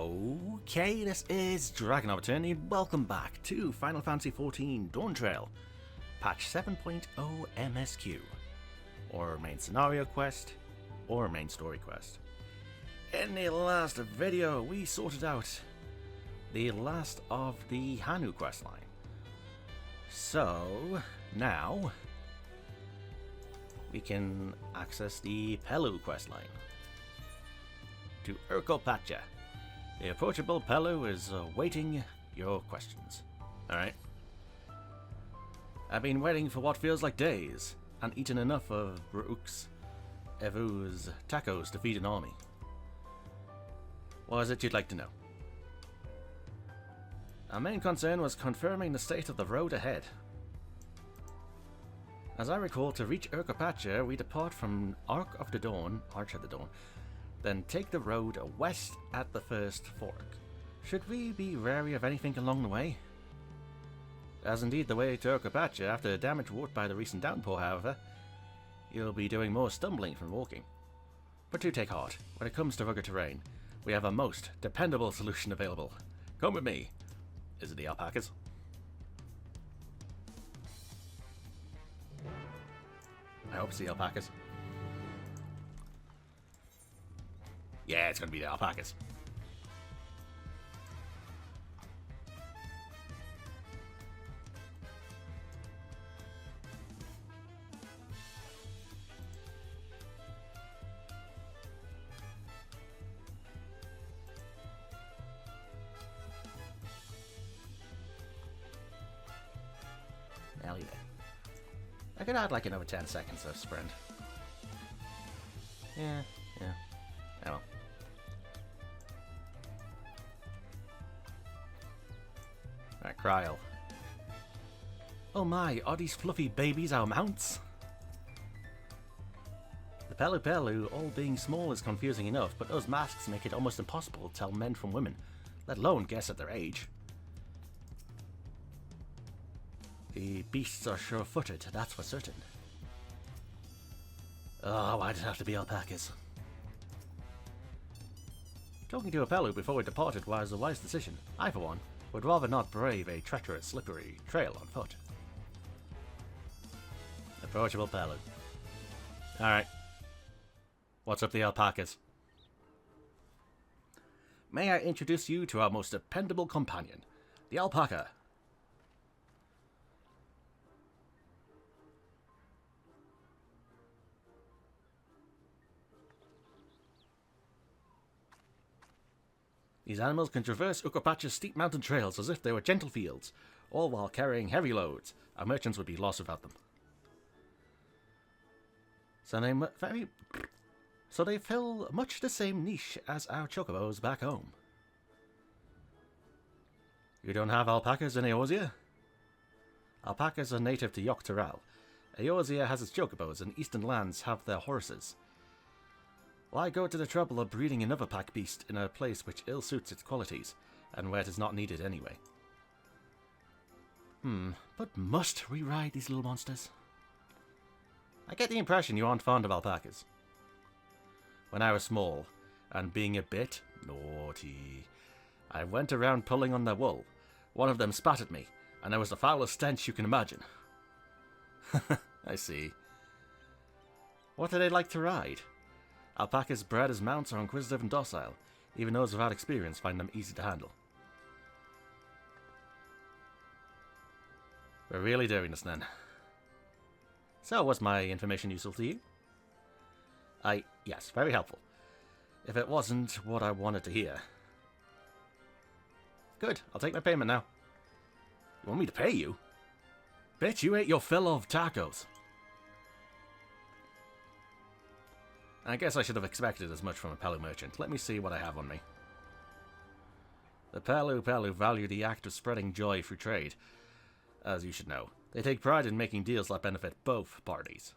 Okay, this is DragonofEternity. Welcome back to Final Fantasy XIV Dawntrail, patch 7.0 MSQ, or Main Scenario Quest, or Main Story Quest. In the last video, we sorted out the last of the Hanu questline. So, now, we can access the Pelu questline. To Urqopacha. The approachable Pelu is awaiting your questions. Alright. I've been waiting for what feels like days, and eaten enough of Urq's Evu's tacos to feed an army. What is it you'd like to know? Our main concern was confirming the state of the road ahead. As I recall, to reach Urqopacha, we depart from Arch of the Dawn, then take the road west at the first fork. Should we be wary of anything along the way? As indeed the way to Urqopacha, after the damage wrought by the recent downpour, however, you'll be doing more stumbling than walking. But do take heart, when it comes to rugged terrain, we have a most dependable solution available. Come with me. Is it the alpacas? I hope it's the alpacas. Yeah, it's gonna be the alpacas. Hell yeah. I could add like another 10 seconds of sprint. Yeah. Oh well. Alright, Kryl. Oh my, are these fluffy babies our mounts? The Pelu, all being small, is confusing enough, but those masks make it almost impossible to tell men from women, let alone guess at their age. The beasts are sure-footed, that's for certain. Oh, why did it have to be alpacas? Talking to a Pelu before we departed was a wise decision. I, for one, would rather not brave a treacherous, slippery trail on foot. Approachable Pelu. Alright. What's up the alpacas? May I introduce you to our most dependable companion, the alpaca. These animals can traverse Urqopacha's steep mountain trails as if they were gentle fields, all while carrying heavy loads. Our merchants would be lost without them. So they fill much the same niche as our chocobos back home. You don't have alpacas in Eorzea? Alpacas are native to yak'tel. Eorzea has its chocobos, and eastern lands have their horses. Why go to the trouble of breeding another pack beast in a place which ill suits its qualities, and where it is not needed anyway? But must we ride these little monsters? I get the impression you aren't fond of alpacas. When I was small, and being a bit naughty, I went around pulling on their wool. One of them spat at me, and there was the foulest stench you can imagine. I see. What do they like to ride? Alpacas bred as mounts are inquisitive and docile. Even those without experience find them easy to handle. We're really doing this then. So, was my information useful to you? Yes, very helpful. If it wasn't what I wanted to hear. Good, I'll take my payment now. You want me to pay you? Bet you ate your fill of tacos. I guess I should have expected as much from a Pelu merchant. Let me see what I have on me. The Pelu value the act of spreading joy through trade. As you should know, they take pride in making deals that benefit both parties.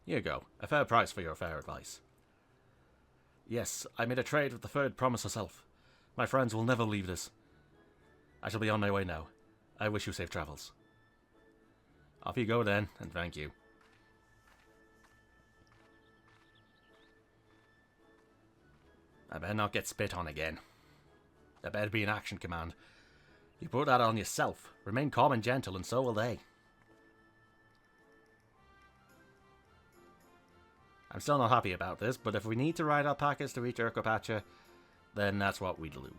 Here you go, a fair price for your fair advice. Yes, I made a trade with the third promise herself. My friends will never leave this. I shall be on my way now. I wish you safe travels. Off you go then, and thank you. I better not get spit on again. That better be an action command. You put that on yourself. Remain calm and gentle, and so will they. I'm still not happy about this, but if we need to ride alpacas to reach Urqopacha, then that's what we'll do.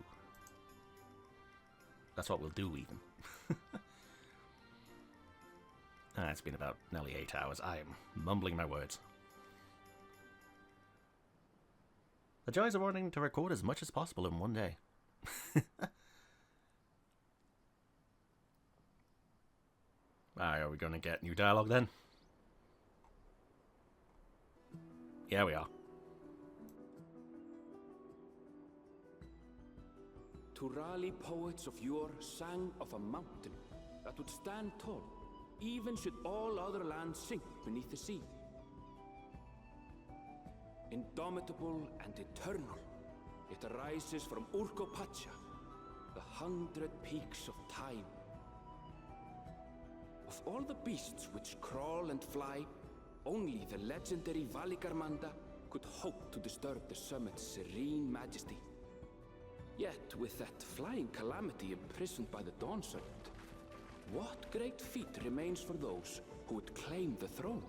That's what we'll do, even. It's been about nearly 8 hours. I am mumbling my words. The joys of wanting to record as much as possible in one day. Alright, are we going to get new dialogue then? Yeah, we are. Turali poets of yore sang of a mountain that would stand tall, even should all other lands sink beneath the sea. Indomitable and eternal, it arises from Urqopacha, the 100 peaks of time. Of all the beasts which crawl and fly, only the legendary Valigarmanda could hope to disturb the summit's serene majesty. Yet, with that flying calamity imprisoned by the Dawn Serpent, what great feat remains for those who would claim the throne?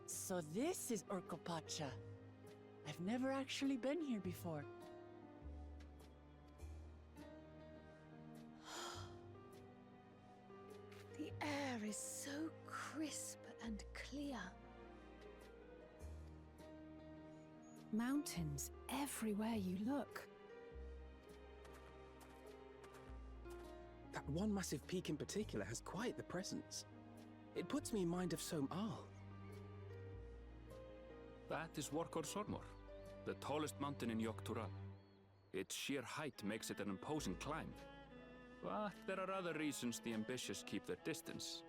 So this is Urqopacha. I've never actually been here before. The air is so crisp and clear. Mountains everywhere you look. That one massive peak in particular has quite the presence. It puts me in mind of Som-Al. That is Urqopacha, the tallest mountain in yak'tel. Its sheer height makes it an imposing climb. But there are other reasons the ambitious keep their distance.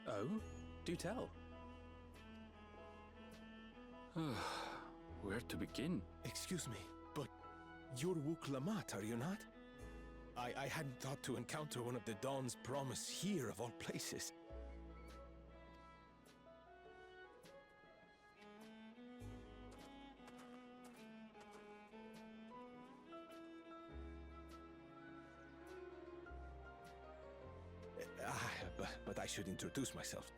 Oh? Do tell. Where to begin? Excuse me, but you're Urqopacha, are you not? I hadn't thought to encounter one of the Dawn's promise here of all places. But I should introduce myself.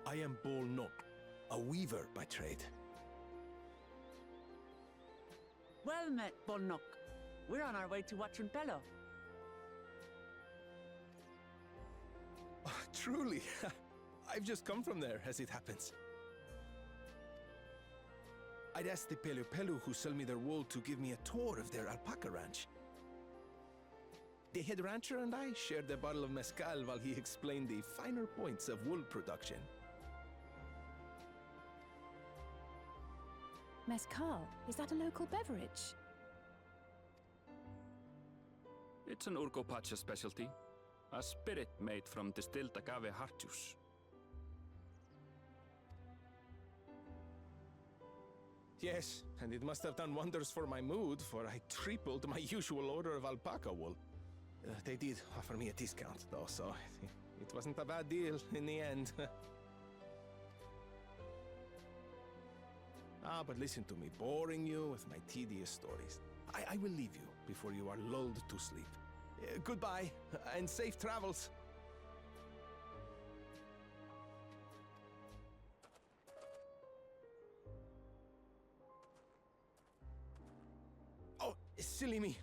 I am Bolnok, a weaver by trade. Well met, Bolnok. We're on our way to Watrunpelo. Oh, truly, I've just come from there, as it happens. I'd asked the Pelu who sell me their wool to give me a tour of their alpaca ranch. The head rancher and I shared a bottle of mezcal while he explained the finer points of wool production. Mezcal, is that a local beverage? It's an Urqopacha specialty, a spirit made from distilled agave heart juice. Yes, and it must have done wonders for my mood, for I tripled my usual order of alpaca wool. They did offer me a discount, though, so it wasn't a bad deal in the end. But listen to me, boring you with my tedious stories. I will leave you before you are lulled to sleep. Goodbye, and safe travels. Oh, silly me.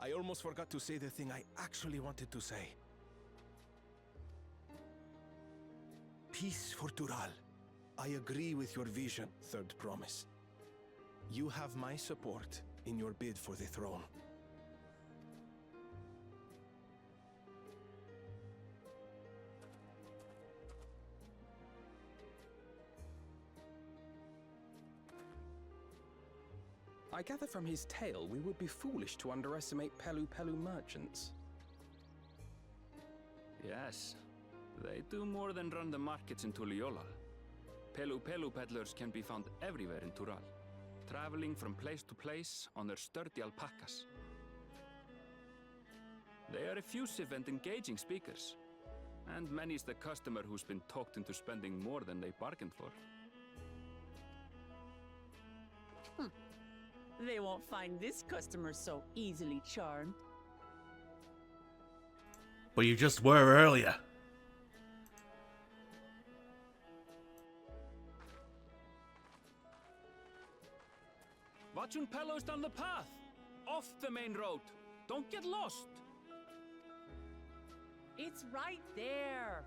I almost forgot to say the thing I actually wanted to say. Peace for Tural. I agree with your vision, Third Promise. You have my support in your bid for the throne. I gather from his tale we would be foolish to underestimate Pelu merchants. Yes, they do more than run the markets in Tuliyollal. Pelu peddlers can be found everywhere in Tural, traveling from place to place on their sturdy alpacas. They are effusive and engaging speakers, and many's the customer who's been talked into spending more than they bargained for. They won't find this customer so easily charmed. But you just were earlier. Watching Pelos down the path, off the main road. Don't get lost. It's right there.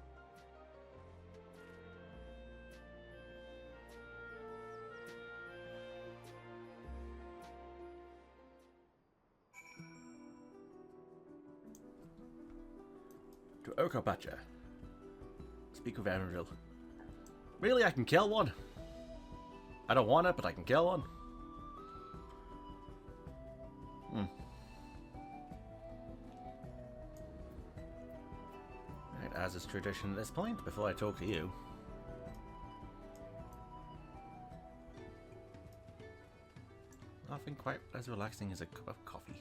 To Urqopacha. Speak of Emerald. Really, I can kill one? I don't want it, but I can kill one. Right, as is tradition at this point, before I talk to you. Nothing quite as relaxing as a cup of coffee.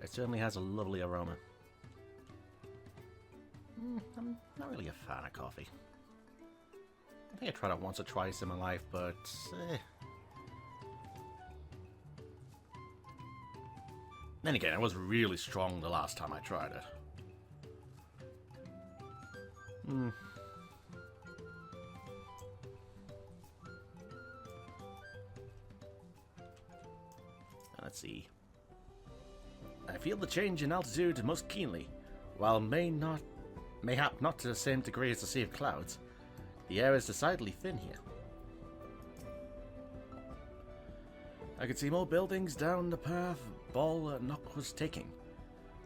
It certainly has a lovely aroma. I'm not really a fan of coffee. I think I tried it once or twice in my life, but then again, it was really strong the last time I tried it. Let's see. I feel the change in altitude most keenly. While mayhap not to the same degree as the Sea of Clouds, the air is decidedly thin here. I could see more buildings down the path Ball Knock was taking.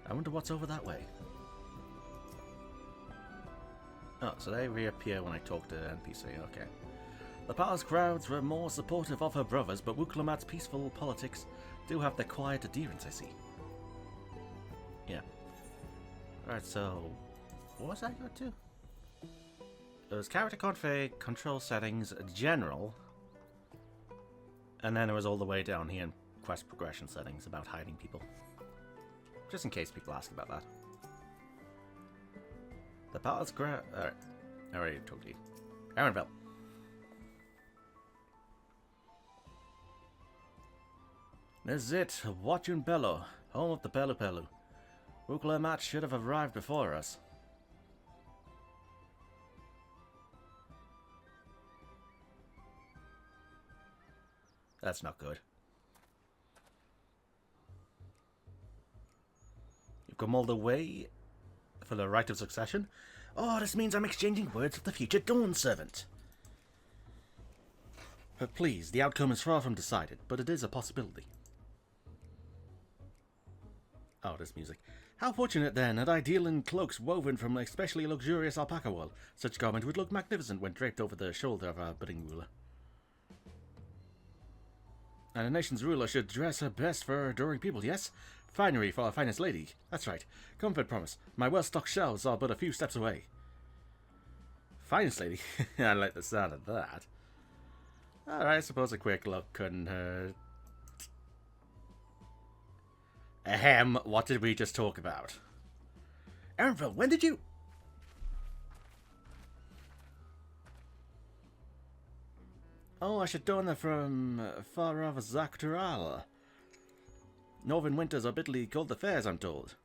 I wonder what's over that way. Oh, so they reappear when I talk to the NPC, okay. The palace crowds were more supportive of her brothers, but Urqopacha's peaceful politics do have their quiet adherence, I see. Yeah. Alright, so what was I going to? It was character config, control settings, general, and then it was all the way down here in quest progression settings about hiding people. Just in case people ask about that. The palace crowd. Alright, I already told you. Aaronville. This is it, Watchun Bello, home of the Pelu. Urqopacha should have arrived before us. That's not good. You've come all the way for the right of succession? Oh, this means I'm exchanging words with the future Dawn servant. But please, the outcome is far from decided, but it is a possibility. Oh, this music. How fortunate then that I deal in cloaks woven from an especially luxurious alpaca wool. Such garment would look magnificent when draped over the shoulder of our budding ruler. And a nation's ruler should dress her best for her adoring people, yes? Finery for our finest lady. That's right. Comfort promise. My well-stocked shelves are but a few steps away. Finest lady? I like the sound of that. Alright, I suppose a quick look couldn't hurt. Ahem, what did we just talk about? Aaronville, when did you... Oh, I should dawn there from far off Zak'tel. Northern winters are bitterly cold affairs, I'm told.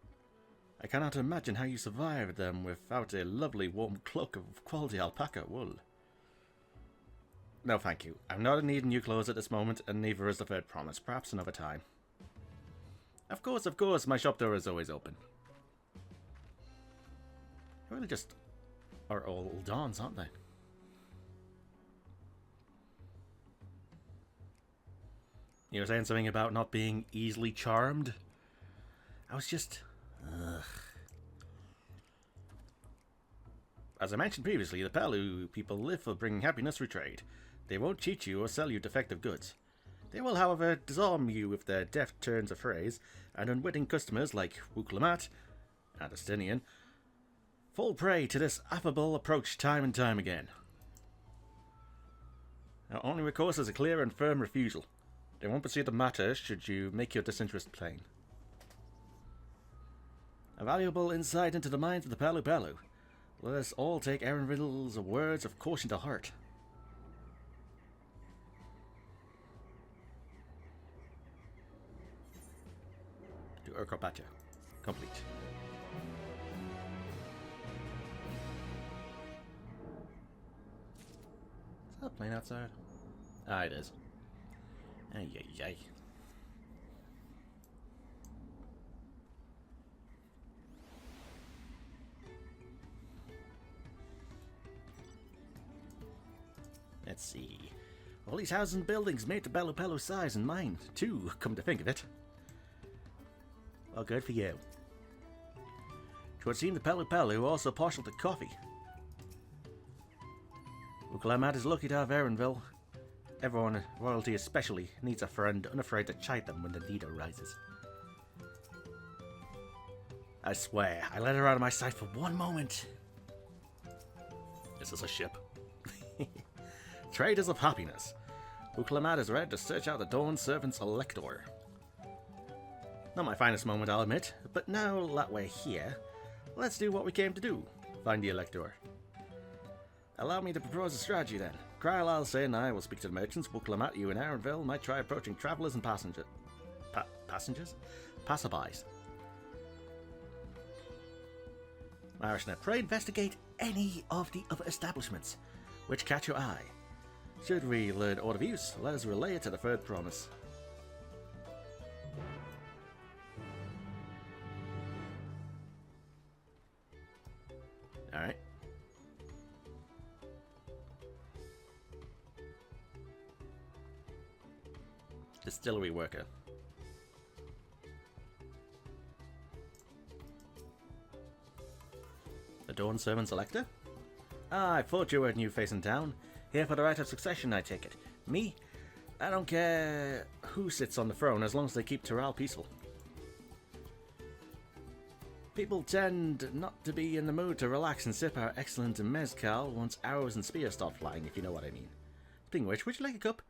I cannot imagine how you survived them without a lovely warm cloak of quality alpaca wool. No, thank you. I'm not in need of new clothes at this moment, and neither is the third promise. Perhaps another time. Of course, my shop door is always open. They really just are all dawns, aren't they? You were saying something about not being easily charmed? I was just... Ugh. As I mentioned previously, the Pelu people live for bringing happiness through trade. They won't cheat you or sell you defective goods. They will, however, disarm you with their deft turns of phrase, and unwitting customers like Urqopacha and Astinian fall prey to this affable approach time and time again. Our only recourse is a clear and firm refusal. They won't pursue the matter should you make your disinterest plain. A valuable insight into the minds of the Palu Palu. Let us all take Aaron Riddle's words of caution to heart. To Urqopacha. Complete. Is that a plane outside? Ah, it is. Ay, ay, ay. Let's see. All these houses and buildings made to Palu Palu's size and mine, too, come to think of it. Well, good for you. It would seem the Palu Palu are also partial to coffee. Urqopacha is lucky to have Aaronville. Everyone, royalty especially, needs a friend unafraid to chide them when the need arises. I swear, I let her out of my sight for one moment. Is this a ship? Traders of happiness. Urqopacha is ready to search out the Dawn Servant's Elector. Not my finest moment, I'll admit, but now that we're here, let's do what we came to do. Find the Elector. Allow me to propose a strategy then. Kryl, Alcé, and I will speak to the merchants. Urqopacha, you and Aaronville might try approaching travellers and passengers. Passengers? Passerbys. Marishna, pray investigate any of the other establishments which catch your eye. Should we learn aught of use, let us relay it to the third promise. Alright. Distillery worker. The Dawn Servant's Elector? Ah, I thought you were a new face in town. Here for the right of succession, I take it. Me? I don't care who sits on the throne as long as they keep Toral peaceful. People tend not to be in the mood to relax and sip our excellent mezcal once arrows and spears start flying, if you know what I mean. Speaking of which, would you like a cup?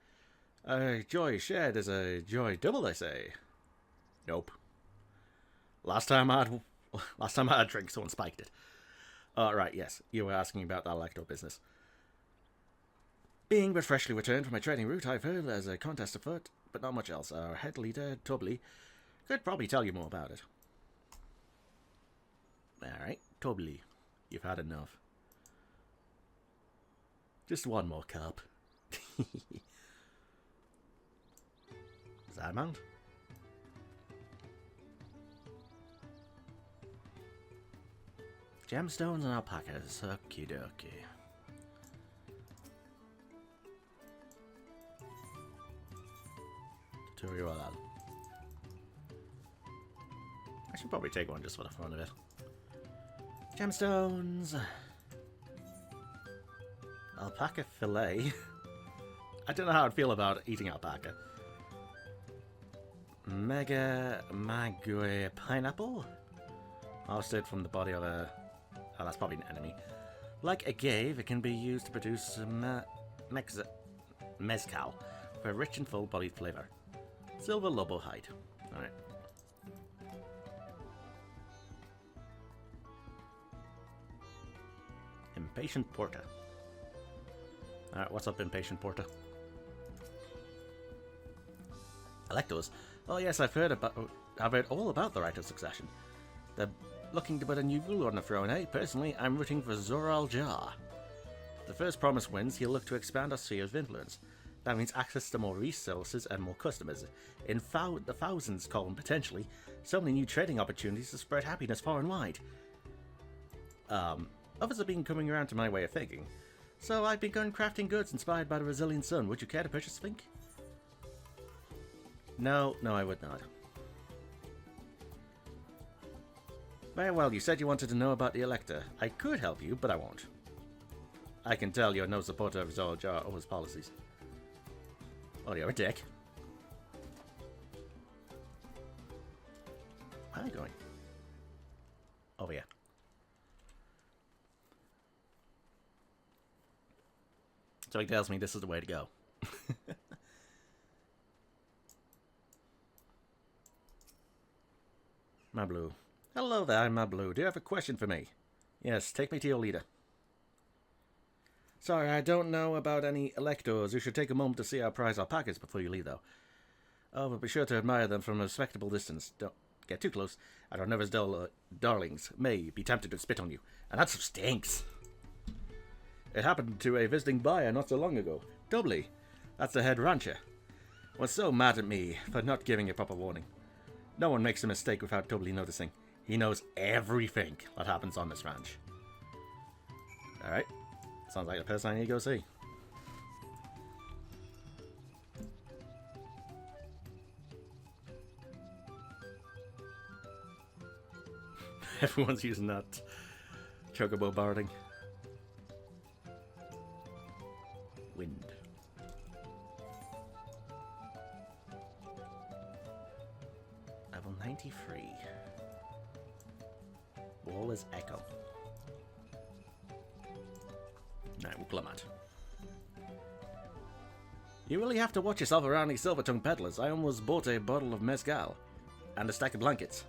Joy shared is a joy double, I say. Nope. Last time I had a drink, someone spiked it. Right, yes, you were asking about that Elector business. Being but freshly returned from my trading route, I've heard there's a contest afoot, but not much else. Our head leader, Tobli, could probably tell you more about it. Alright, Tobli, you've had enough. Just one more cup. Is that a mount? Gemstones and alpacas, okie dokie. Tutorial. I should probably take one just for the fun of it. Gemstones. Alpaca fillet. I don't know how I'd feel about eating alpaca. Mega Mague pineapple. Harvested from the body of a... Oh, that's probably an enemy. Like agave, it can be used to produce mezcal for a rich and full-bodied flavor. Silver Lobo hide. Alright. Impatient Porter. Alright, what's up, Impatient Porter? Electors? Oh yes, I've heard all about the right of succession. They're looking to put a new ruler on the throne, eh? Personally, I'm rooting for Zoral Jar. If the first promise wins, he'll look to expand our sphere of influence. That means access to more resources and more customers. In the thousands column, potentially. So many new trading opportunities to spread happiness far and wide. Others have been coming around to my way of thinking. So I've begun crafting goods inspired by the Resilient Sun. Would you care to purchase, think? No, I would not. Very well, you said you wanted to know about the Elector. I could help you, but I won't. I can tell you're no supporter of Zoral Jar or his policies. Oh, you're a dick. Where am I going? Over here. So he tells me this is the way to go. Mablu. Hello there, Mablu. Do you have a question for me? Yes, take me to your leader. Sorry, I don't know about any electors. You should take a moment to see our prize alpacas before you leave, though. Oh, but be sure to admire them from a respectable distance. Don't get too close, and our nervous darlings may be tempted to spit on you. And that stinks. It happened to a visiting buyer not so long ago. Doubly. That's the head rancher. Was so mad at me for not giving a proper warning. No one makes a mistake without doubly noticing. He knows everything that happens on this ranch. Alright. Sounds like the person I need to go see. Everyone's using that chocobo barding. Wind. Level 93. Wall is echo. Now, Urqopacha. You really have to watch yourself around these silver-tongued peddlers. I almost bought a bottle of mezcal and a stack of blankets.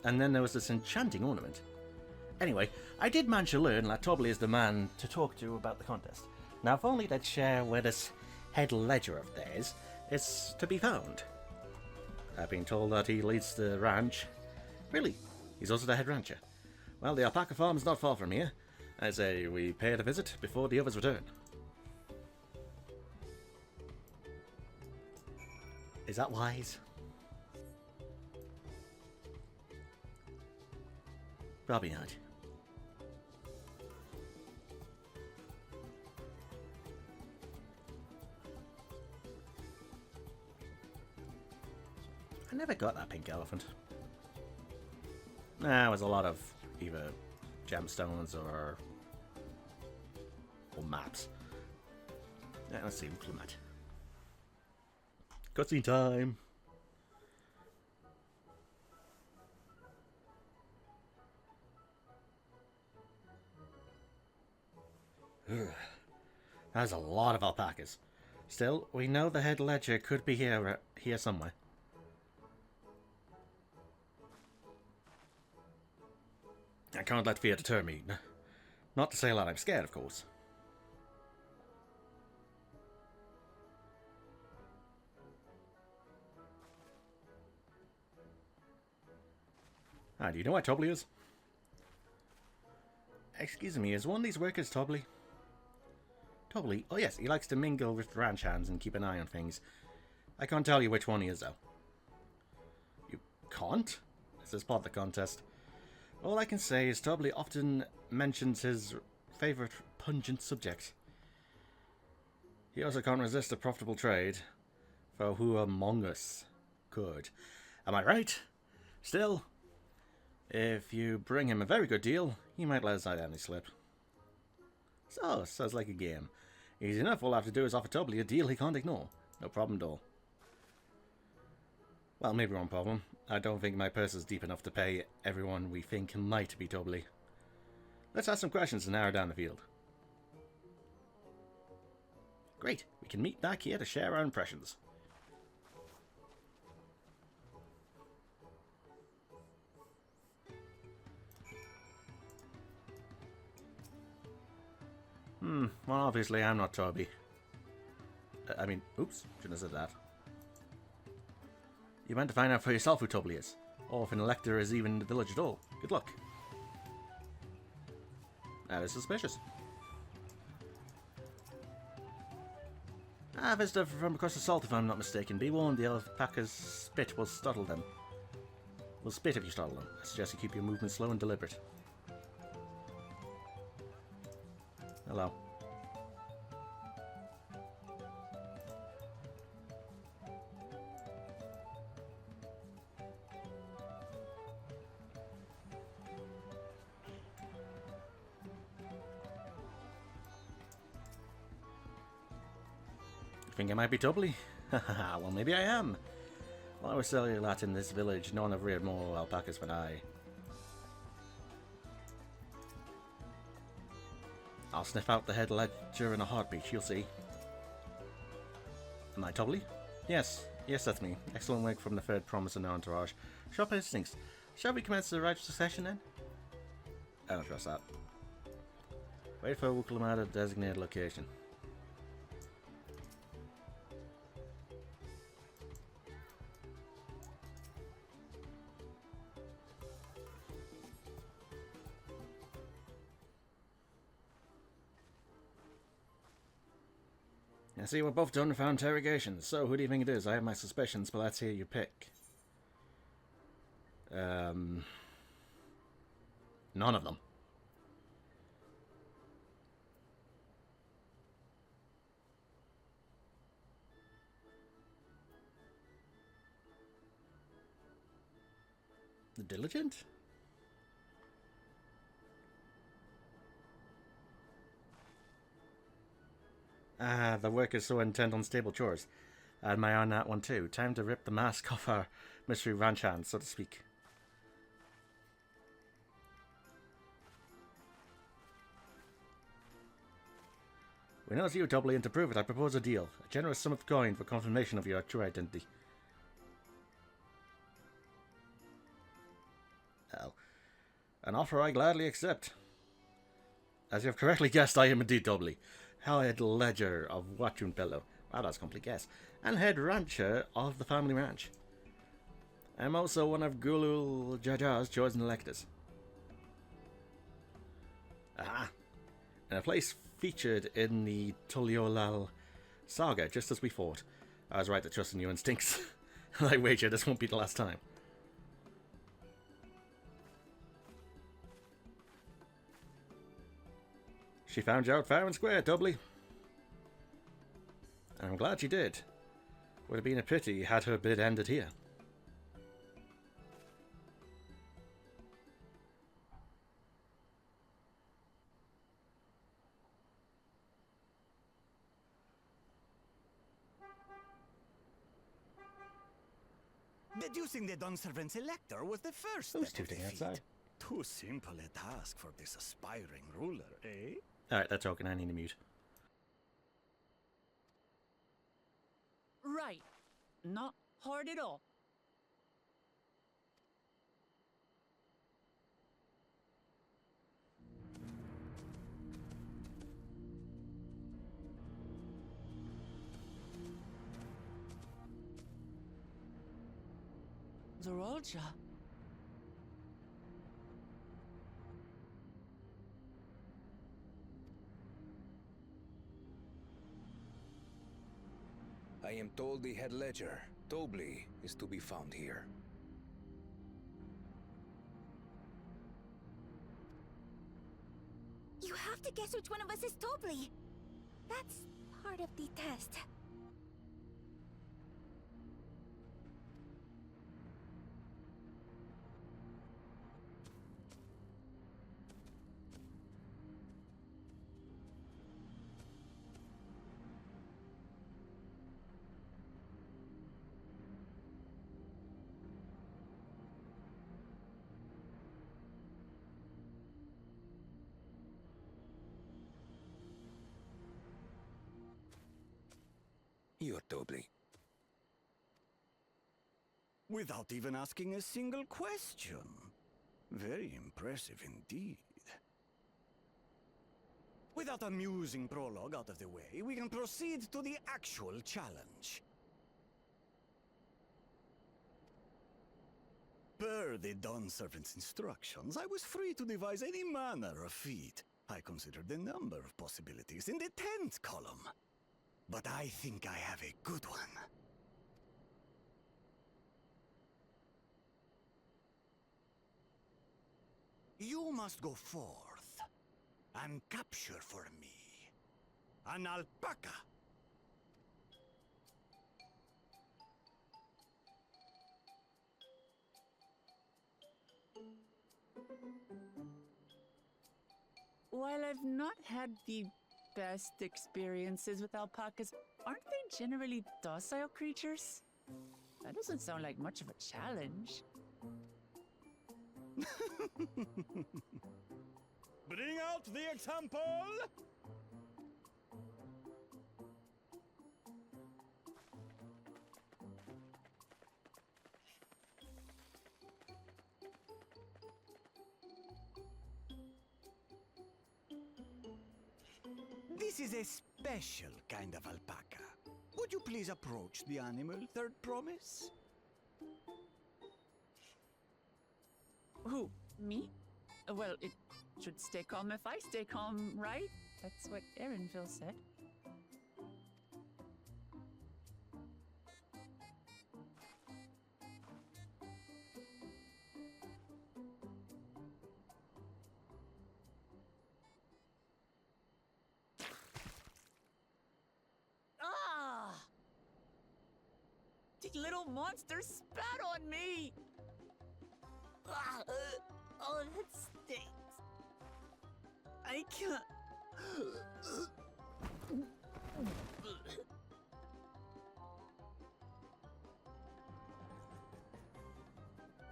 And then there was this enchanting ornament. Anyway, I did manage to learn that Tobley is the man to talk to about the contest. Now, if only they'd share where this head ledger of theirs is to be found. I've been told that he leads the ranch. Really? He's also the head rancher. Well, the alpaca farm is not far from here. I say we pay it a visit before the others return. Is that wise? Probably not. I never got that pink elephant. Nah, it was a lot of either gemstones or maps. Yeah, let's see, Urqopacha. Cutscene time. That's a lot of alpacas. Still, we know the head ledger could be here somewhere. I can't let fear deter me. Not to say that I'm scared, of course. Ah, do you know where Tobley is? Excuse me, is one of these workers Tobley? Tobley? Oh yes, he likes to mingle with ranch hands and keep an eye on things. I can't tell you which one he is, though. You can't? This is part of the contest. All I can say is Tobley often mentions his favourite pungent subject. He also can't resist a profitable trade, for who among us could? Am I right? Still, if you bring him a very good deal, he might let us out any slip. So, sounds like a game. Easy enough, all I have to do is offer Tobley a deal he can't ignore. No problem at all. Well, maybe one problem. I don't think my purse is deep enough to pay everyone we think might be Tobley. Let's ask some questions and narrow down the field. Great, we can meet back here to share our impressions. Well, obviously I'm not Toby. I mean, oops, shouldn't have said that. You meant to find out for yourself who Tobley is, or if an elector is even in the village at all. Good luck. That is suspicious. A visitor from across the salt, if I'm not mistaken. Be warned, the alpaca's spit will startle them. Will spit if you startle them. I suggest you keep your movements slow and deliberate. Hello. Think I might be Tobley? Haha, well maybe I am. While I was selling a lot in this village, no one ever reared more alpacas than I. I'll sniff out the head ledger in a heartbeat, you'll see. Am I Tubbly? Yes, that's me. Excellent work from the third promise and entourage. Sharp instincts. Shall we commence the right succession then? I don't trust that. Wait for Urqopacha designated location. I see we're both done with our interrogations. So, who do you think it is? I have my suspicions, but let's hear you pick. None of them. The Diligent? Ah, the workers so intent on stable chores. I had my eye on that one too. Time to rip the mask off our mystery ranch hands, so to speak. We know it's you, Doubly, and to prove it, I propose a deal. A generous sum of coin for confirmation of your true identity. Well, an offer I gladly accept. As you have correctly guessed, I am indeed Doubly, head ledger of Watchung Pillow. Wow, that's a complete guess. And head rancher of the family ranch. I am also one of Gulul Jajar's chosen electors. Aha! In a place featured in the Tuliolal saga, just as we thought. I was right to trust in your instincts. I wager this won't be the last time. She found you out fair and square, Doubly. I'm glad she did. Would have been a pity had her bid ended here. Deducing the Dawnservant's elector was the first Who's step of tooting the outside? feat. Too simple a task for this aspiring ruler, eh? Alright, that's talking. I need to mute. Right. Not hard at all. Zorolja. I am told the head ledger, Doubly, is to be found here. You have to guess which one of us is Doubly. That's part of the test. You're Doubly. Without even asking a single question. Very impressive indeed. With that amusing prologue out of the way, we can proceed to the actual challenge. Per the Dawnservant's instructions, I was free to devise any manner of feat. I considered a number of possibilities in the 10th column. But I think I have a good one. You must go forth and capture for me an alpaca. While I've not had the best experiences with alpacas, aren't they generally docile creatures? That doesn't sound like much of a challenge. Bring out the example! This is a special kind of alpaca. Would you please approach the animal, Third Promise? Who? Me? Well, it should stay calm if I stay calm, right? That's what Erinville said. Ah! The little monster spat on me! Ah, oh, that stinks. I can't.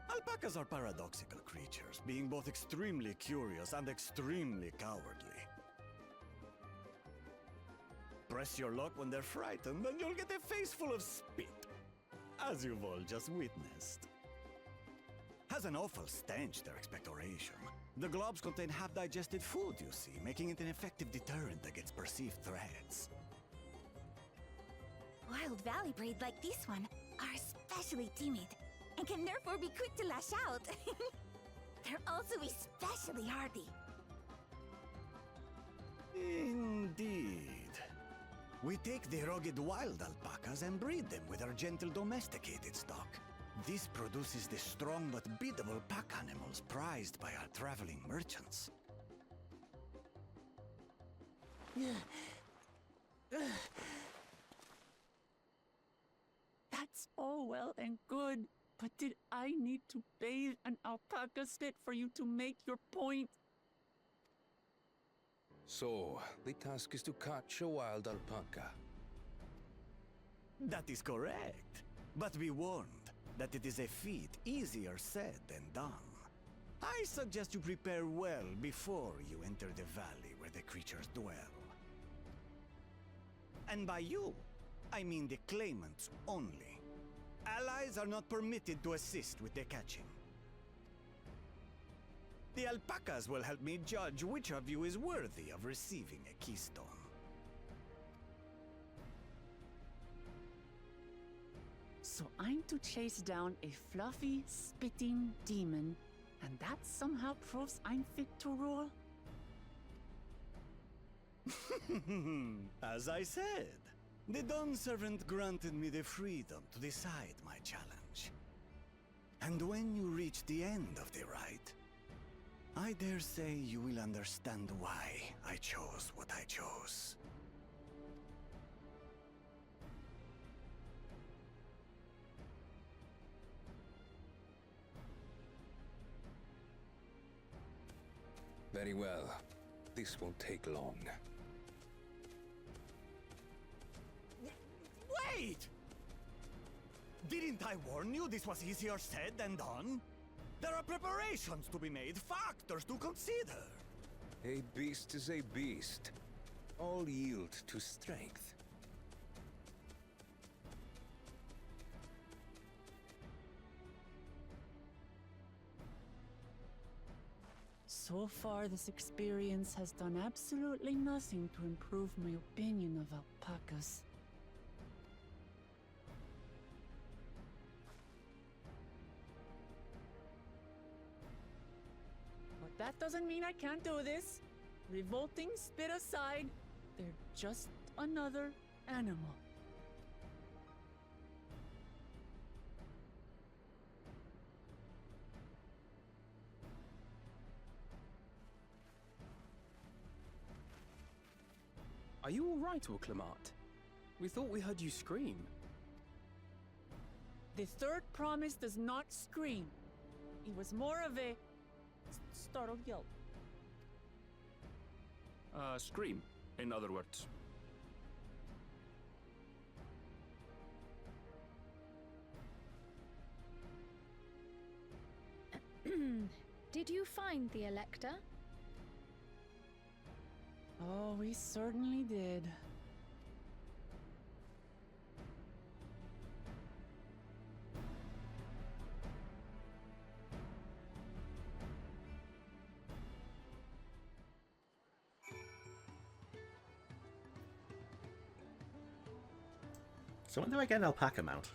Alpacas are paradoxical creatures, being both extremely curious and extremely cowardly. Press your luck when they're frightened, and you'll get a face full of spit, as you've all just witnessed. Has an awful stench, their expectoration. The globs contain half-digested food, you see, making it an effective deterrent against perceived threats. Wild valley breed like this one are especially timid and can therefore be quick to lash out. They're also especially hardy. Indeed. We take the rugged wild alpacas and breed them with our gentle domesticated stock. This produces the strong but biddable pack animals prized by our traveling merchants. That's all well and good, but did I need to bathe an alpaca spit for you to make your point? So, the task is to catch a wild alpaca. That is correct. But be warned that it is a feat easier said than done. I suggest you prepare well before you enter the valley where the creatures dwell. And by you, I mean the claimants only. Allies are not permitted to assist with the catching. The alpacas will help me judge which of you is worthy of receiving a keystone. So I'm to chase down a fluffy, spitting demon, and that somehow proves I'm fit to rule? As I said, the Dawn Servant granted me the freedom to decide my challenge. And when you reach the end of the ride, I dare say you will understand why I chose what I chose. Very well. This won't take long. Wait! Didn't I warn you this was easier said than done? There are preparations to be made, factors to consider. A beast is a beast. All yield to strength. So far, this experience has done absolutely nothing to improve my opinion of alpacas. But that doesn't mean I can't do this. Revolting spit aside, they're just another animal. Are you all right, Urqopacha? We thought we heard you scream. The third promise does not scream. It was more of a startled yelp. Scream, in other words. Did you find the Elector? Oh, we certainly did. So when do I get an alpaca mount?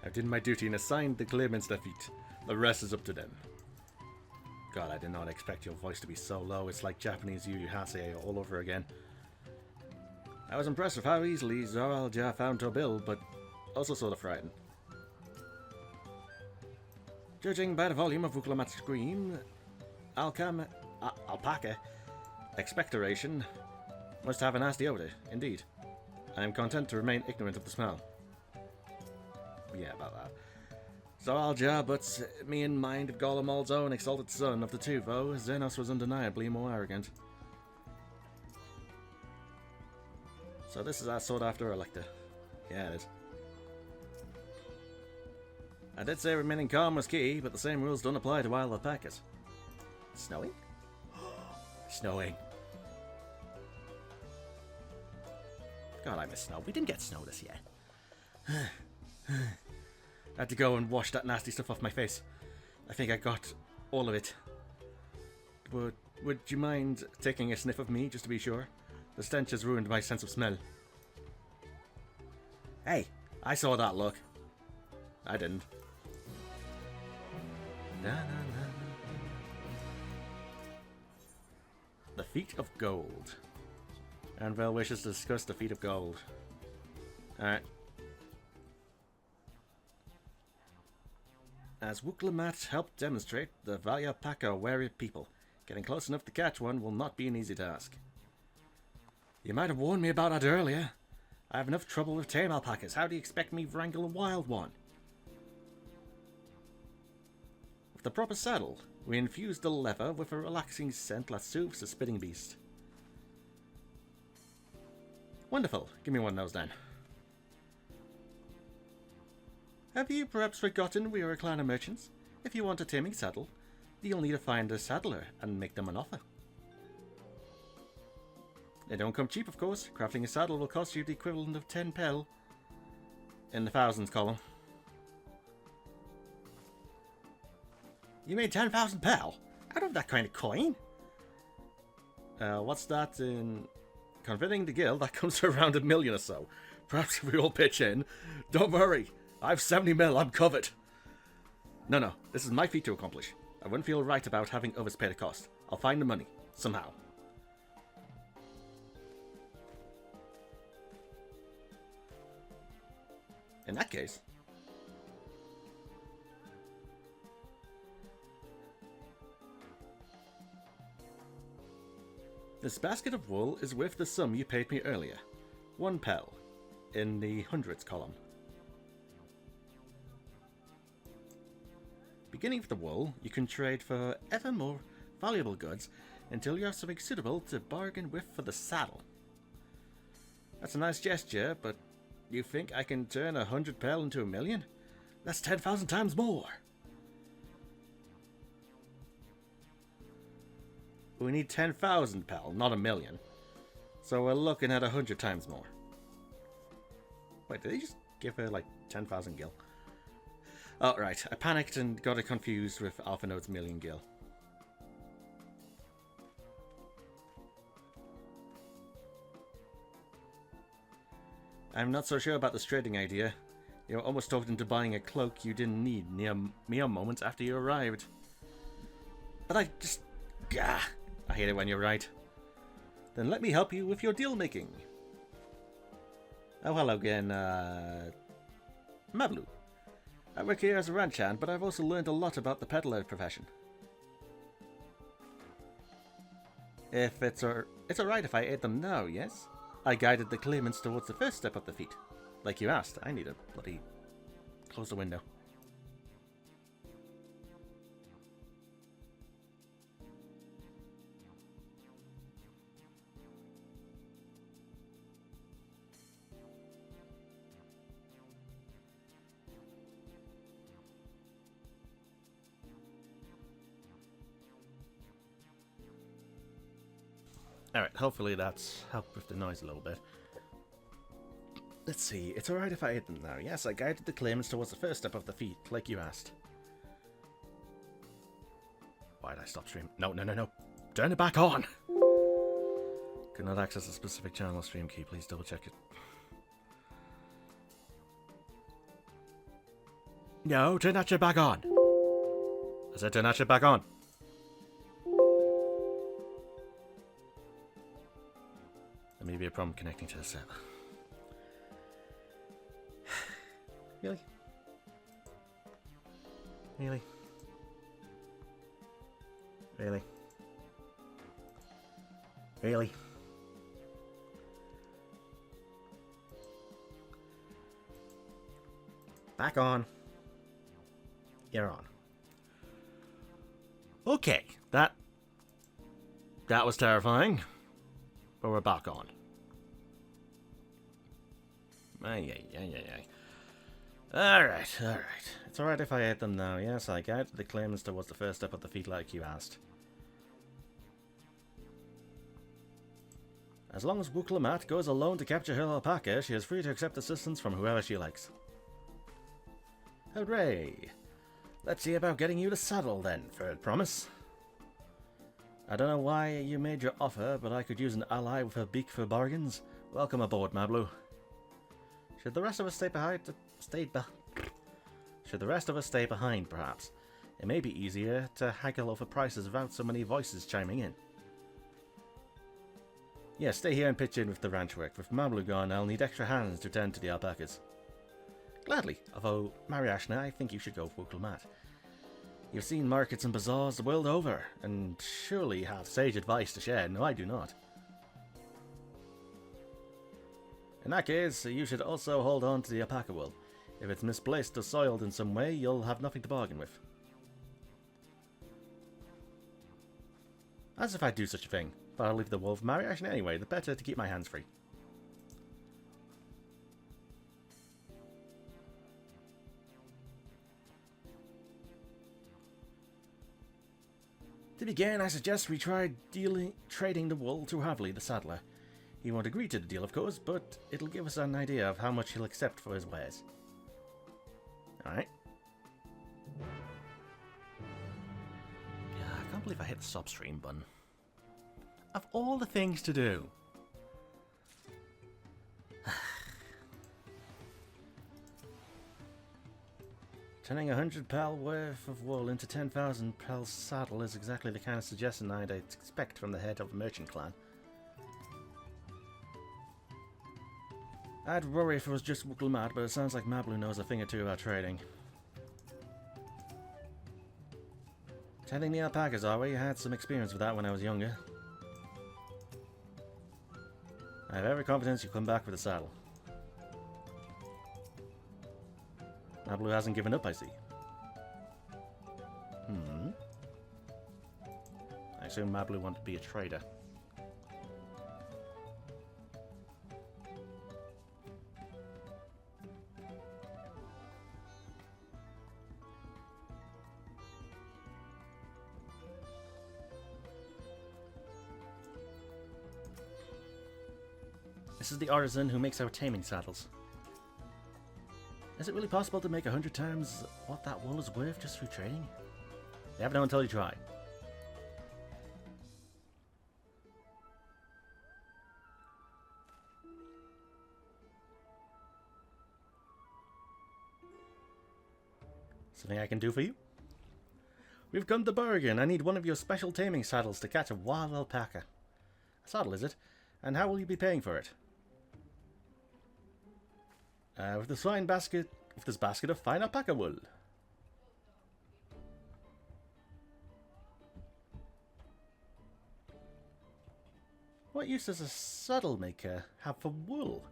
I did my duty and assigned the claimants their feet. The rest is up to them. God, I did not expect your voice to be so low. It's like Japanese Yu Yu Hasei all over again. I was impressed with how easily Zoralja found Tobil, but also sort of frightened. Judging by the volume of Urqopacha's scream, alpaca expectoration must have a nasty odor, indeed. I am content to remain ignorant of the smell. Yeah, about that. Zoralja puts me in mind of Golemald's own exalted son. Of the two, though, Xenos was undeniably more arrogant. So this is our sought after elector. Yeah, it is. I did say remaining calm was key, but the same rules don't apply to wild alpacas. Snowing? Snowing. God, I miss snow. We didn't get snow this year. I had to go and wash that nasty stuff off my face. I think I got all of it. But would you mind taking a sniff of me, just to be sure? The stench has ruined my sense of smell. Hey, I saw that look. I didn't. Na, na, na. The Feet of Gold. Anvil wishes to discuss the Feet of Gold. Alright. As Urqopacha helped demonstrate, the Valyapaca are wary people. Getting close enough to catch one will not be an easy task. You might have warned me about that earlier. I have enough trouble with tame alpacas. How do you expect me to wrangle a wild one? With the proper saddle, we infused the leather with a relaxing scent that soothes the spitting beast. Wonderful. Give me one of those then. Have you perhaps forgotten we are a clan of merchants? If you want a taming saddle, you'll need to find a saddler and make them an offer. They don't come cheap, of course. Crafting a saddle will cost you the equivalent of 10 pel in the thousands column. You made 10,000 pel? I don't have that kind of coin. What's that in... Converting the guild, that comes to around 1 million or so. Perhaps if we all pitch in. Don't worry, I have 70 mil, I'm covered. No, this is my feat to accomplish. I wouldn't feel right about having others pay the cost. I'll find the money, somehow. In that case... This basket of wool is worth the sum you paid me earlier. 1 pel, in the hundreds column. Beginning with the wool, you can trade for ever more valuable goods until you have something suitable to bargain with for the saddle. That's a nice gesture, but you think I can turn 100 pel into 1 million? That's 10,000 times more! We need 10,000 pel, not 1 million. So we're looking at 100 times more. Wait, did they just give her like 10,000 gil? Oh, right. I panicked and got it confused with Alpha Node's million gil. I'm not so sure about this trading idea. You were almost talked into buying a cloak you didn't need mere moments after you arrived. But I just... Gah! I hate it when you're right. Then let me help you with your deal making. Oh, hello again, Mavlu. I work here as a ranch hand, but I've also learned a lot about the peddler profession. If it's alright if I aid them now, yes? I guided the claimants towards the first step of the feat. Like you asked, I need to bloody close the window. Alright, hopefully that's helped with the noise a little bit. Let's see, it's alright if I aid them now. Yes, I guided the claimants towards the first step of the feat, like you asked. Why did I stop streaming? No. Turn it back on! Could not access a specific channel stream key. Please double check it. No, turn that shit back on. I said turn that shit back on. There may be a problem connecting to the server. Really? Really? Really? Really? Back on. You're on. Okay, that was terrifying. But we're back on. Alright. It's alright if I hit them now. Yes, I get the claimants towards the first step of the feat like you asked. As long as Urqopacha goes alone to capture her alpaca, she is free to accept assistance from whoever she likes. Hooray! Let's see about getting you to saddle then, Third Promise. I don't know why you made your offer, but I could use an ally with a beak for bargains. Welcome aboard, Mablu. Should the rest of us stay behind? Should the rest of us stay behind, perhaps? It may be easier to haggle over prices without so many voices chiming in. Yeah, stay here and pitch in with the ranch work. With Mablu gone, I'll need extra hands to tend to the alpacas. Gladly, although, Mariashna, I think you should go with Urqopacha. You've seen markets and bazaars the world over, and surely have sage advice to share. No, I do not. In that case, you should also hold on to the alpaca wool. If it's misplaced or soiled in some way, you'll have nothing to bargain with. As if I'd do such a thing. But I'll leave the wool for Mariashna anyway, the better to keep my hands free. To begin, I suggest we try trading the wool to Havli, the saddler. He won't agree to the deal, of course, but it'll give us an idea of how much he'll accept for his wares. Alright. Yeah, I can't believe I hit the stop stream button. Of all the things to do. Turning 100 pel worth of wool into 10,000 pel saddle is exactly the kind of suggestion I'd expect from the head of a merchant clan. I'd worry if it was just Urqopacha, but it sounds like Mablu knows a thing or two about trading. Tending the alpacas, are we? I had some experience with that when I was younger. I have every confidence you'll come back with a saddle. Mablu hasn't given up, I see. I assume Mablu wanted to be a trader. This is the artisan who makes our taming saddles. Is it really possible to make 100 times what that wool is worth just through trading? You never know until you try. Something I can do for you? We've come to bargain. I need one of your special taming saddles to catch a wild alpaca. A saddle, is it? And how will you be paying for it? With this basket of fine alpaca wool. What use does a saddle maker have for wool?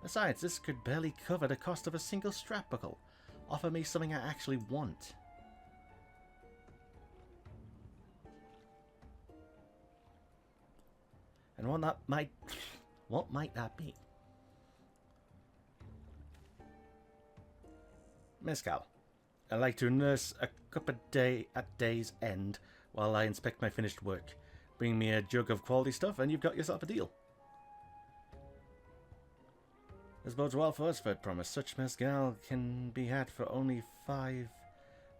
Besides, this could barely cover the cost of a single strap buckle. Offer me something I actually want. And what might that be? Mezcal. I like to nurse a cup a day at day's end while I inspect my finished work. Bring me a jug of quality stuff and you've got yourself a deal. This bodes well for us, Third Promise. Such mezcal can be had for only 5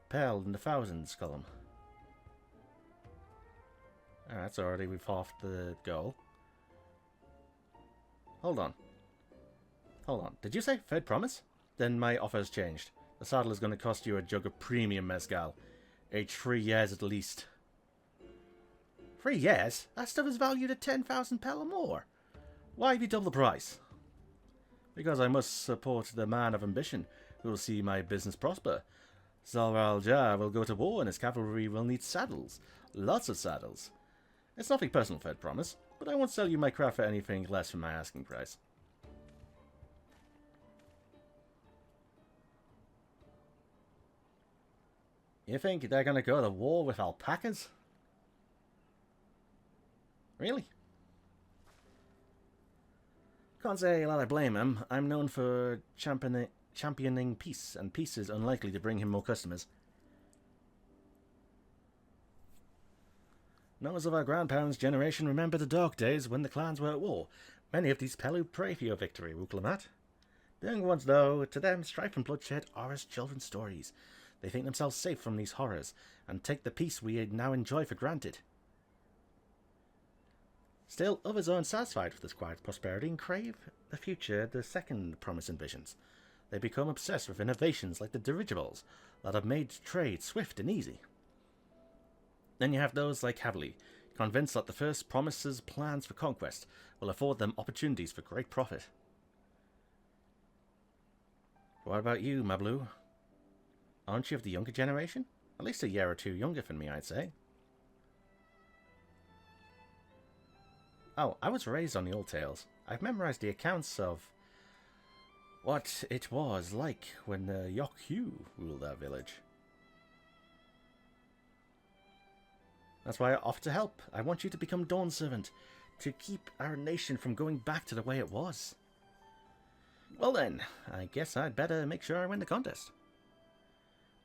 pel in the thousands column. Alright, so already we've halved the goal. Hold on. Hold on. Did you say Fed promise? Then my offer has changed. The saddle is going to cost you a jug of premium mezcal. Aged 3 years at least. 3 years? That stuff is valued at 10,000 pel or more. Why have you doubled the price? Because I must support the man of ambition who will see my business prosper. Zal al-Jah will go to war and his cavalry will need saddles. Lots of saddles. It's nothing personal, Fed promise, but I won't sell you my craft for anything less than my asking price. You think they're going to go to war with alpacas? Really? Can't say that I blame him. I'm known for championing peace, and peace is unlikely to bring him more customers. Those of our grandparents' generation remember the dark days when the clans were at war. Many of these Pelu pray for your victory, Urqopacha. The young ones, though, to them, strife and bloodshed are as children's stories. They think themselves safe from these horrors, and take the peace we now enjoy for granted. Still, others are unsatisfied with this quiet prosperity and crave the future the second promise envisions. They become obsessed with innovations like the dirigibles that have made trade swift and easy. Then you have those like Havli, convinced that the first promise's plans for conquest will afford them opportunities for great profit. What about you, Mablu? Aren't you of the younger generation? At least a year or two younger than me, I'd say. Oh, I was raised on the old tales. I've memorized the accounts of what it was like when the yak'tel ruled our village. That's why I offer to help. I want you to become Dawn Servant, to keep our nation from going back to the way it was. Well then, I guess I'd better make sure I win the contest.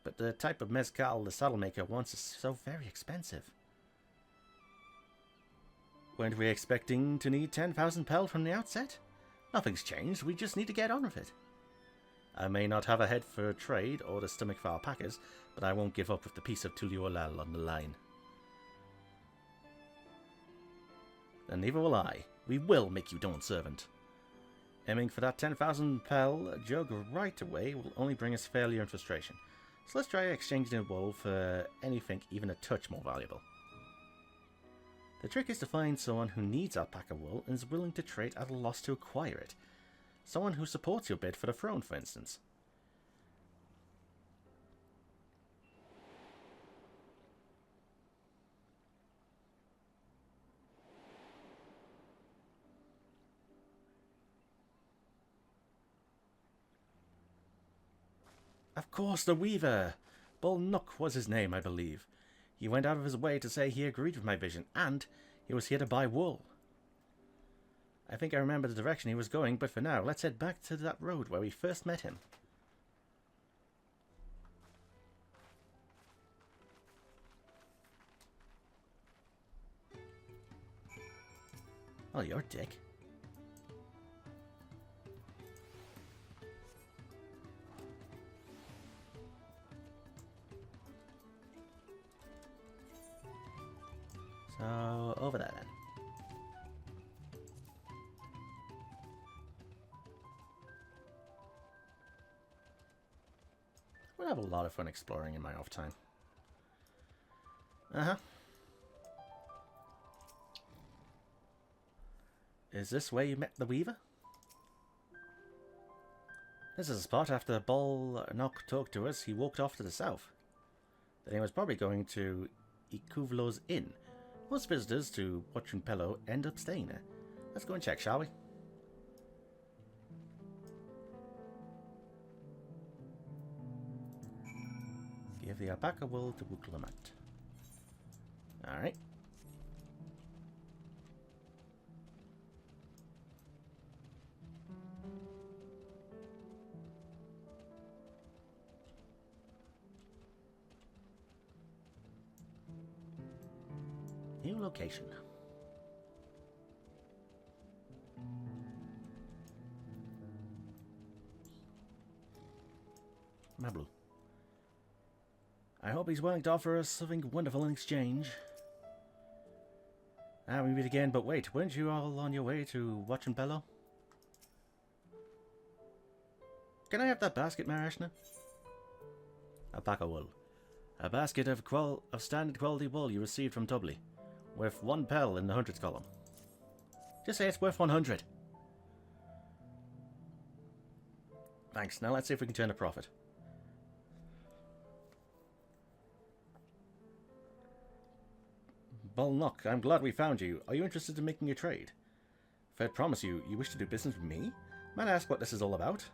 But the type of mezcal the saddlemaker wants is so very expensive. Weren't we expecting to need 10,000 pel from the outset? Nothing's changed, we just need to get on with it. I may not have a head for trade or the stomach for alpacas, but I won't give up with the piece of Tuliolal on the line. Then neither will I. We will make you Dawn Servant. Aiming for that 10,000 pel jug right away will only bring us failure and frustration. So let's try exchanging a wool for anything even a touch more valuable. The trick is to find someone who needs alpaca wool and is willing to trade at a loss to acquire it. Someone who supports your bid for the throne, for instance. Of course, the Weaver! Bull Nook was his name, I believe. He went out of his way to say he agreed with my vision, and he was here to buy wool. I think I remember the direction he was going, but for now, let's head back to that road where we first met him. Oh, you're a dick. So, over there then. We'll have a lot of fun exploring in my off time. Is this where you met the Weaver? This is a spot. After Bull Nook talked to us, he walked off to the south. Then he was probably going to Ikuvlo's Inn. Most visitors to Huachunpelo end up staying there. Let's go and check, shall we? Give the alpaca wool to Urqopacha. Alright. New location. Mablu. I hope he's willing to offer us something wonderful in exchange. We meet again, but wait, weren't you all on your way to watching Bello? Can I have that basket, Marashna? Alpaca wool. A basket of standard quality wool you received from Tubli, worth 1 pel in the hundreds column. Just say it's worth 100. Thanks. Now let's see if we can turn a profit. Bulnock, I'm glad we found you. Are you interested in making a trade? If I'd promise you wish to do business with me? Might I ask what this is all about?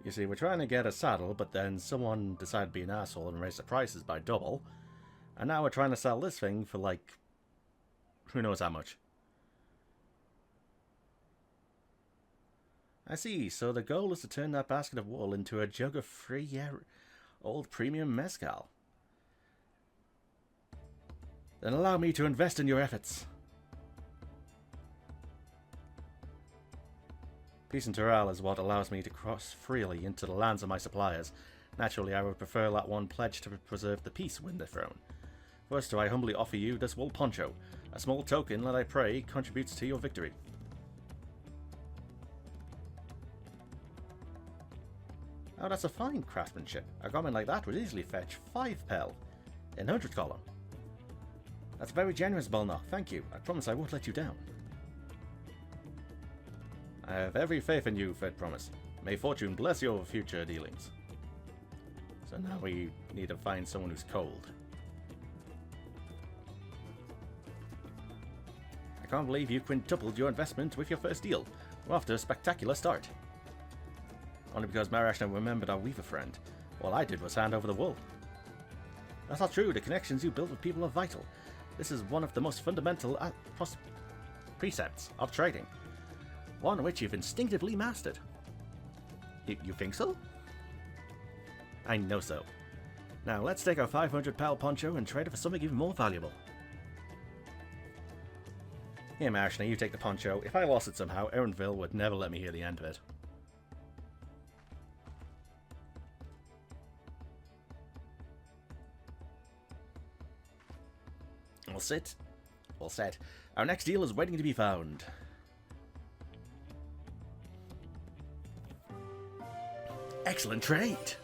You see, we're trying to get a saddle, but then someone decided to be an asshole and raise the prices by double. And now we're trying to sell this thing for like, who knows how much. I see, so the goal is to turn that basket of wool into a jug of free old premium mezcal. Then allow me to invest in your efforts. Peace and Toral is what allows me to cross freely into the lands of my suppliers. Naturally, I would prefer that one pledge to preserve the peace win the throne. First, do I humbly offer you this wool poncho, a small token that I pray contributes to your victory. Oh, that's a fine craftsmanship. A garment like that would easily fetch 5 pel in 100 column. That's very generous, Bulnock. Thank you. I promise I won't let you down. I have every faith in you, Fed Promise. May fortune bless your future dealings. So now we need to find someone who's cold. I can't believe you quintupled your investment with your first deal. We're off to a spectacular start. Only because Marashna remembered our weaver friend. All I did was hand over the wool. That's not true. The connections you build with people are vital. This is one of the most fundamental precepts of trading. One which you've instinctively mastered. You think so? I know so. Now let's take our 500 pel poncho and trade it for something even more valuable. Here, Marashna, you take the poncho. If I lost it somehow, Erinville would never let me hear the end of it. All set. Our next deal is waiting to be found. Excellent trade!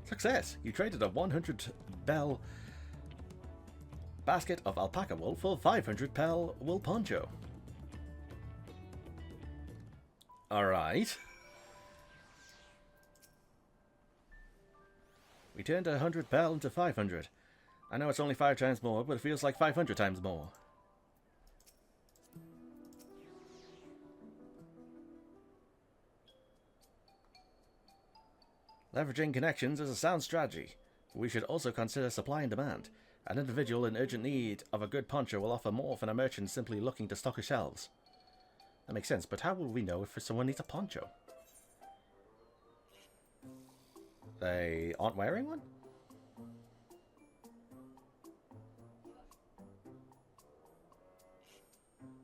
Success! You traded a 100 pel basket of alpaca wool for 500 pel wool poncho. Alright. We turned 100 pel into 500. I know it's only 5 times more, but it feels like 500 times more. Leveraging connections is a sound strategy. We should also consider supply and demand. An individual in urgent need of a good poncho will offer more than a merchant simply looking to stock his shelves. That makes sense, but how will we know if someone needs a poncho? They aren't wearing one?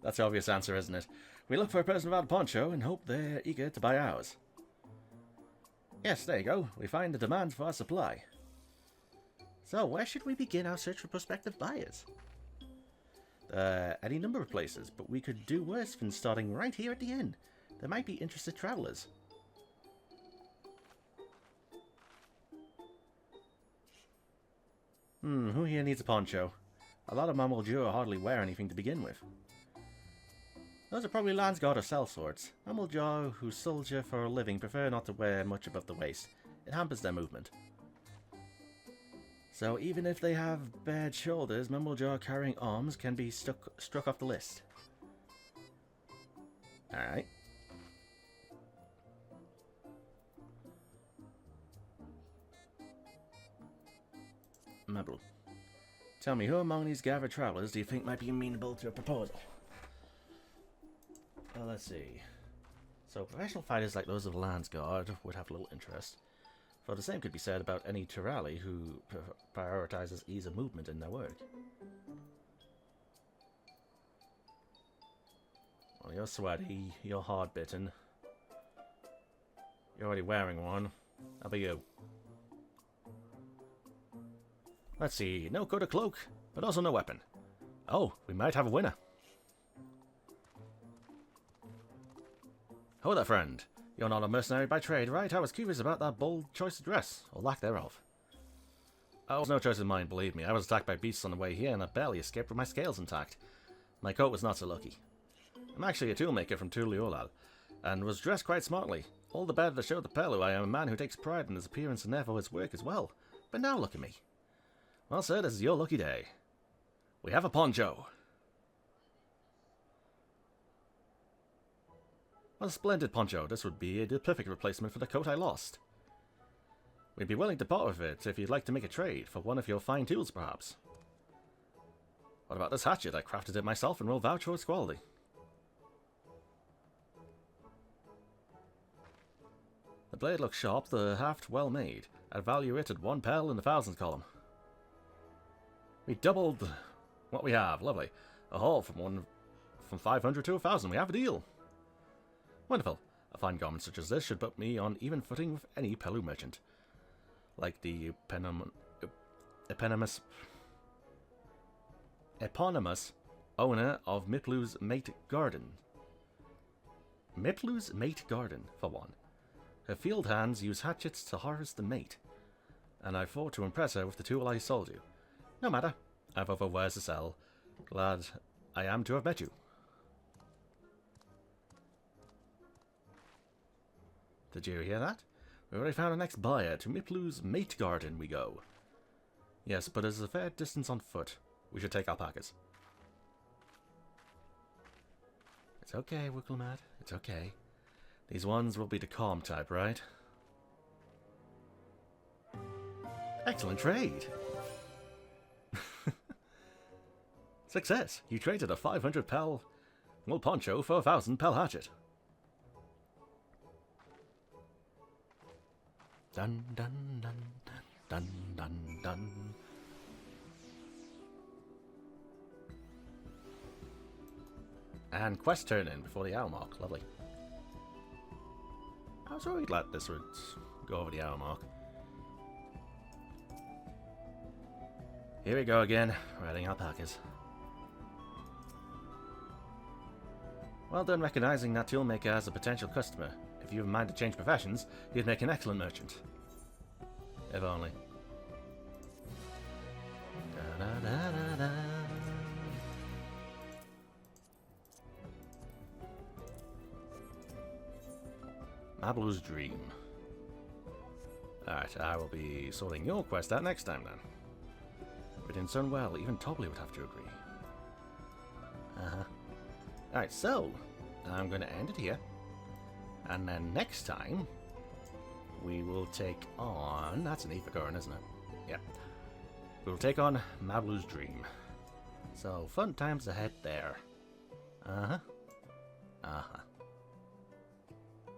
That's the obvious answer, isn't it? We look for a person without a poncho and hope they're eager to buy ours. Yes, there you go. We find the demand for our supply. So, where should we begin our search for prospective buyers? Any number of places, but we could do worse than starting right here at the inn. There might be interested travelers. Who here needs a poncho? A lot of Mamuljur hardly wear anything to begin with. Those are probably Landsguard or sellswords. Mamuljur who soldier for a living prefer not to wear much above the waist. It hampers their movement. So even if they have bared shoulders, Mamuljur carrying arms can be struck off the list. Alright. Mabel. Tell me, who among these gathered travelers do you think might be amenable to a proposal? Well, let's see. So, professional fighters like those of Landsguard would have little interest. For the same could be said about any Tirali who prioritizes ease of movement in their work. Well, you're sweaty, you're hard-bitten. You're already wearing one. How about you? Let's see, no coat or cloak, but also no weapon. Oh, we might have a winner. Ho there, friend. You're not a mercenary by trade, right? I was curious about that bold choice of dress, or lack thereof. Oh, it was no choice of mine, believe me. I was attacked by beasts on the way here, and I barely escaped with my scales intact. My coat was not so lucky. I'm actually a toolmaker from Tuliolal, and was dressed quite smartly. All the better to show the Pelu I am a man who takes pride in his appearance and therefore his work as well. But now look at me. Well, sir, this is your lucky day. We have a poncho. What a splendid poncho. This would be the perfect replacement for the coat I lost. We'd be willing to part with it if you'd like to make a trade for one of your fine tools, perhaps. What about this hatchet? I crafted it myself and will vouch for its quality. The blade looks sharp, the haft well made. I'd value it at 1 pel in the thousands column. We doubled what we have. Lovely. A haul from 500 to 1,000. We have a deal. Wonderful. A fine garment such as this should put me on even footing with any Pelu merchant. Like the eponymous owner of Miplu's Mate Garden. Miplu's Mate Garden, for one. Her field hands use hatchets to harvest the mate, and I thought to impress her with the tool I sold you. No matter, I've other wares to sell. Glad I am to have met you. Did you hear that? We already found our next buyer. To Miplu's Mate Garden we go. Yes, but it's a fair distance on foot. We should take alpacas. It's okay, Urqopacha. It's okay. These ones will be the calm type, right? Excellent trade! Success! You traded a 500 pel wool poncho for a 1,000 pel hatchet. Dun dun dun dun dun dun. And quest turn in before the hour mark. Lovely. I was worried let this would go over the hour mark. Here we go again, riding alpacas. Well done recognizing that toolmaker as a potential customer. If you have in mind to change professions, you'd make an excellent merchant. If only. Da, da, da, da, da. Mablu's Dream. Alright, I will be sorting your quest out next time then. But in so well, even Tobley would have to agree. Alright, so I'm going to end it here. And then next time, we will take on... That's an Ephagoran, isn't it? Yep. We'll take on Mablu's Dream. So, fun times ahead there. Uh-huh.